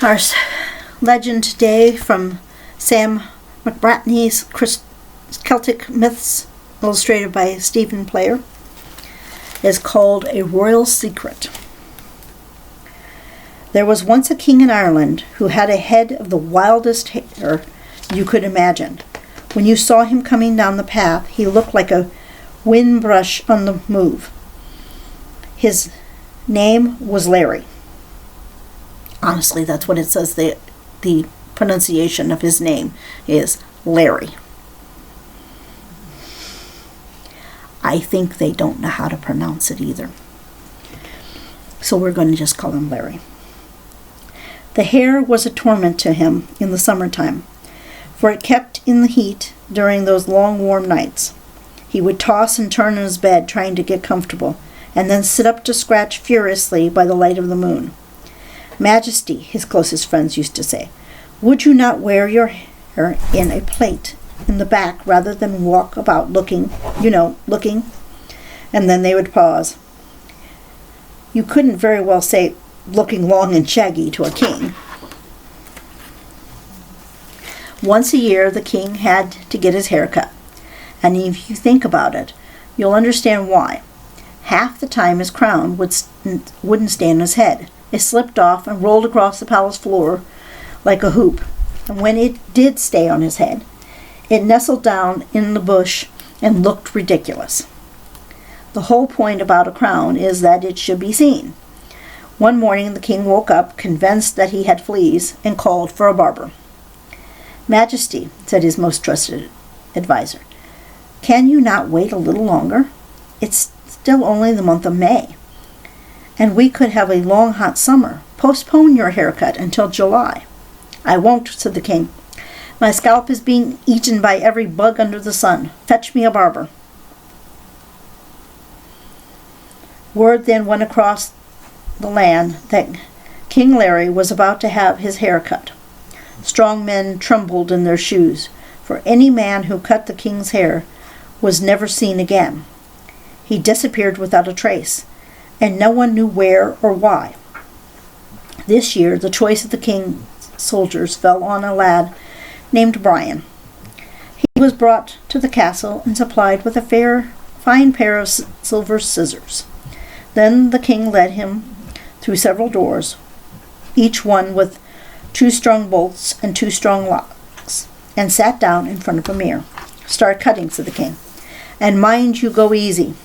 Our legend today from Sam McBratney's Celtic Myths, illustrated by Stephen Player, is called A Royal Secret. There was once a king in Ireland who had a head of the wildest hair you could imagine. When you saw him coming down the path, he looked like a wind brush on the move. His name was Larry. Honestly, that's what it says. The pronunciation of his name is Larry. I think they don't know how to pronounce it either. So we're going to just call him Larry. The hair was a torment to him in the summertime, for it kept in the heat during those long warm nights. He would toss and turn in his bed trying to get comfortable, and then sit up to scratch furiously by the light of the moon. Majesty, his closest friends used to say, would you not wear your hair in a plait in the back rather than walk about looking? And then they would pause. You couldn't very well say looking long and shaggy to a king. Once a year, the king had to get his hair cut. And if you think about it, you'll understand why. Half the time his crown wouldn't stay on his head. It slipped off and rolled across the palace floor like a hoop. And when it did stay on his head, it nestled down in the bush and looked ridiculous. The whole point about a crown is that it should be seen. One morning the king woke up, convinced that he had fleas, and called for a barber. Majesty, said his most trusted adviser, can you not wait a little longer? It's still only the month of May, and we could have a long hot summer. Postpone your haircut until July. I won't, said the king. My scalp is being eaten by every bug under the sun. Fetch me a barber. Word then went across the land that King Larry was about to have his hair cut. Strong men trembled in their shoes, for any man who cut the king's hair was never seen again. He disappeared without a trace, and no one knew where or why. This year, the choice of the king's soldiers fell on a lad named Brian. He was brought to the castle and supplied with a fine pair of silver scissors. Then the king led him through several doors, each one with 2 strong bolts and 2 strong locks, and sat down in front of a mirror. Start cutting, said the king, and mind you go easy.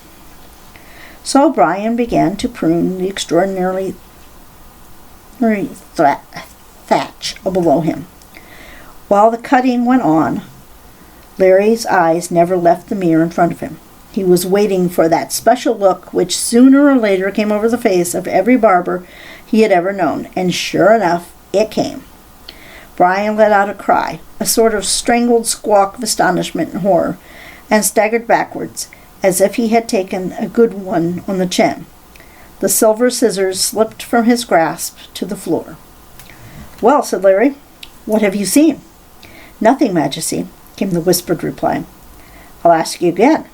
So Brian began to prune the extraordinarily thatch below him. While the cutting went on, Larry's eyes never left the mirror in front of him. He was waiting for that special look which sooner or later came over the face of every barber he had ever known, and sure enough, it came. Brian let out a cry, a sort of strangled squawk of astonishment and horror, and staggered backwards, as if he had taken a good one on the chin. The silver scissors slipped from his grasp to the floor. Well, said Larry, what have you seen? Nothing, Majesty, came the whispered reply. I'll ask you again.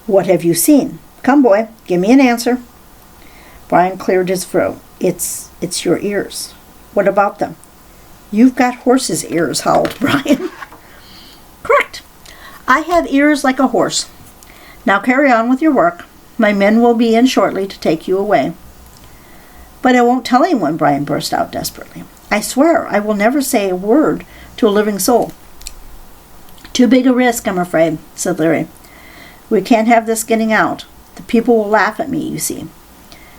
What have you seen? Come, boy, give me an answer. Brian cleared his throat. It's your ears. What about them? You've got horse's ears, howled Brian. Correct. I have ears like a horse. Now carry on with your work. My men will be in shortly to take you away. But I won't tell anyone, Brian burst out desperately. I swear I will never say a word to a living soul. Too big a risk, I'm afraid, said Larry. We can't have this getting out. The people will laugh at me, you see.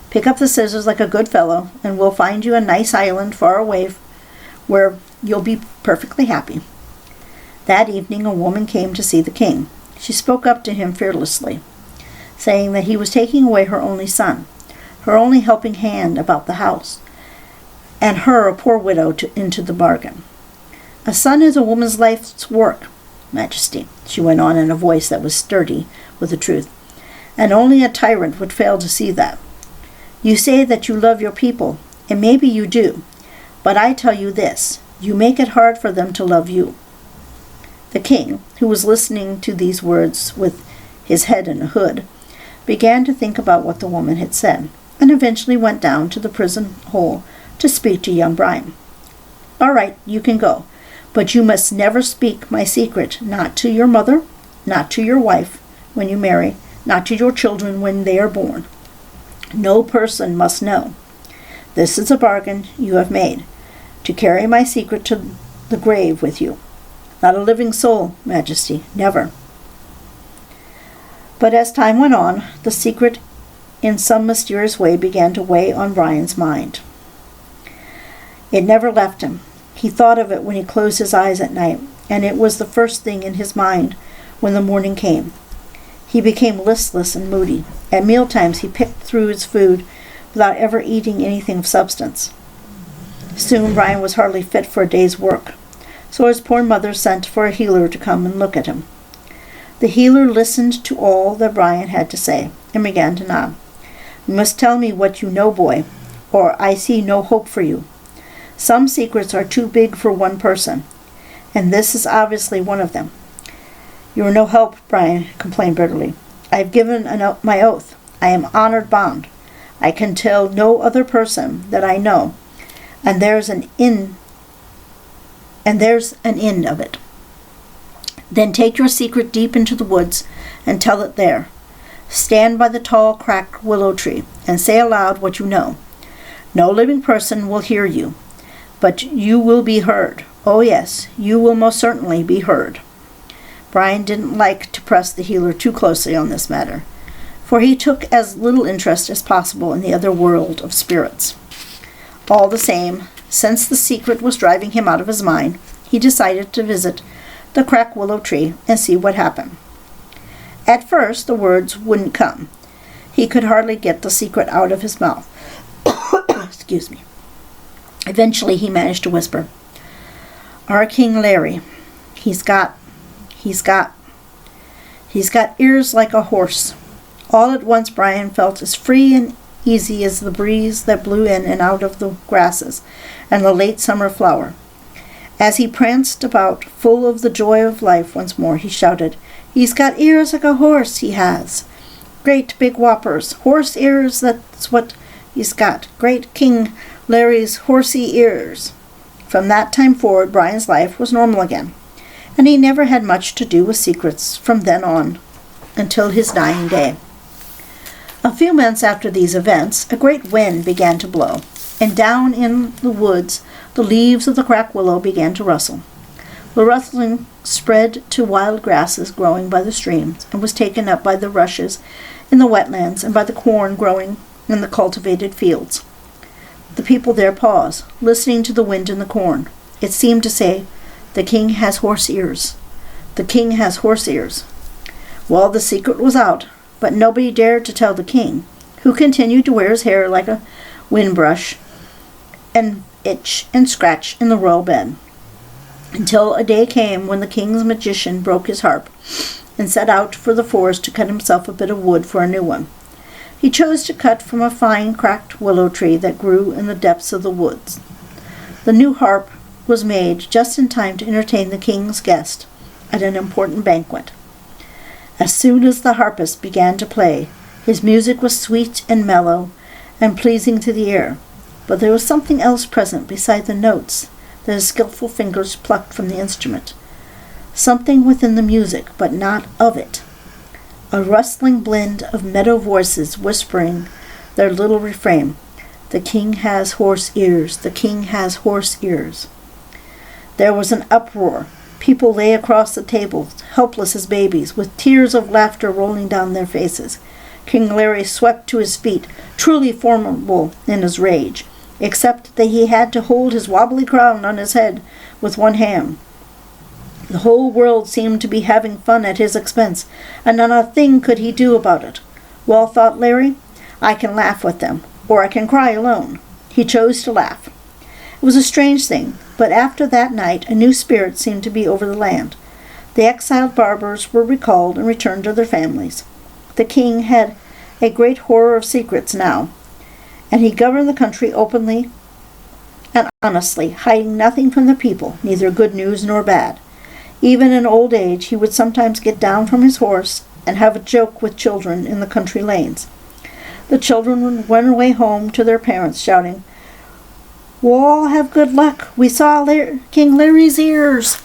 Pick up the scissors like a good fellow, and we'll find you a nice island far away where you'll be perfectly happy. That evening a woman came to see the king. She spoke up to him fearlessly, saying that he was taking away her only son, her only helping hand about the house, and her a poor widow into the bargain. A son is a woman's life's work, Majesty, she went on in a voice that was sturdy with the truth, and only a tyrant would fail to see that. You say that you love your people, and maybe you do, but I tell you this, you make it hard for them to love you. The king, who was listening to these words with his head in a hood, began to think about what the woman had said, and eventually went down to the prison hole to speak to young Brian. All right, you can go. But you must never speak my secret, not to your mother, not to your wife when you marry, not to your children when they are born. No person must know. This is a bargain you have made, to carry my secret to the grave with you. Not a living soul, Majesty, never. But as time went on, the secret in some mysterious way began to weigh on Brian's mind. It never left him. He thought of it when he closed his eyes at night, and it was the first thing in his mind when the morning came. He became listless and moody. At mealtimes he picked through his food without ever eating anything of substance. Soon Brian was hardly fit for a day's work, so his poor mother sent for a healer to come and look at him. The healer listened to all that Brian had to say, and began to nod. You must tell me what you know, boy, or I see no hope for you. Some secrets are too big for one person, and this is obviously one of them. You are no help, Brian complained bitterly. I have given my oath. I am honored bound. I can tell no other person that I know, and there's an end of it. Then take your secret deep into the woods and tell it there. Stand by the tall, cracked willow tree and say aloud what you know. No living person will hear you, but you will be heard. Oh yes, you will most certainly be heard. Brian didn't like to press the healer too closely on this matter, for he took as little interest as possible in the other world of spirits. All the same, since the secret was driving him out of his mind, he decided to visit the cracked willow tree and see what happened. At first, the words wouldn't come. He could hardly get the secret out of his mouth. Excuse me. Eventually, he managed to whisper, Our King Larry, he's got ears like a horse. All at once, Brian felt as free and easy as the breeze that blew in and out of the grasses and the late summer flower. As he pranced about, full of the joy of life once more, he shouted, He's got ears like a horse, he has. Great big whoppers, horse ears, that's what he's got. Great King Larry's horsey ears. From that time forward, Brian's life was normal again, and he never had much to do with secrets from then on until his dying day. A few months after these events, a great wind began to blow, and down in the woods the leaves of the cracked willow began to rustle. The rustling spread to wild grasses growing by the streams, and was taken up by the rushes in the wetlands and by the corn growing in the cultivated fields. The people there paused, listening to the wind in the corn. It seemed to say, The king has horse ears. The king has horse ears. Well, the secret was out, but nobody dared to tell the king, who continued to wear his hair like a windbrush and itch and scratch in the royal bed, until a day came when the king's magician broke his harp and set out for the forest to cut himself a bit of wood for a new one. He chose to cut from a fine cracked willow tree that grew in the depths of the woods. The new harp was made just in time to entertain the king's guest at an important banquet. As soon as the harpist began to play, his music was sweet and mellow and pleasing to the ear, but there was something else present beside the notes that his skillful fingers plucked from the instrument. Something within the music, but not of it. A rustling blend of meadow voices whispering their little refrain, The king has horse ears, the king has horse ears. There was an uproar. People lay across the table, helpless as babies, with tears of laughter rolling down their faces. King Larry swept to his feet, truly formidable in his rage, except that he had to hold his wobbly crown on his head with one hand. The whole world seemed to be having fun at his expense, and not a thing could he do about it. Well, thought Larry, I can laugh with them, or I can cry alone. He chose to laugh. It was a strange thing, but after that night a new spirit seemed to be over the land. The exiled barbers were recalled and returned to their families. The king had a great horror of secrets now, and he governed the country openly and honestly, hiding nothing from the people, neither good news nor bad. Even in old age he would sometimes get down from his horse and have a joke with children in the country lanes. The children would run away home to their parents, shouting, We'll all have good luck. We saw King Larry's ears.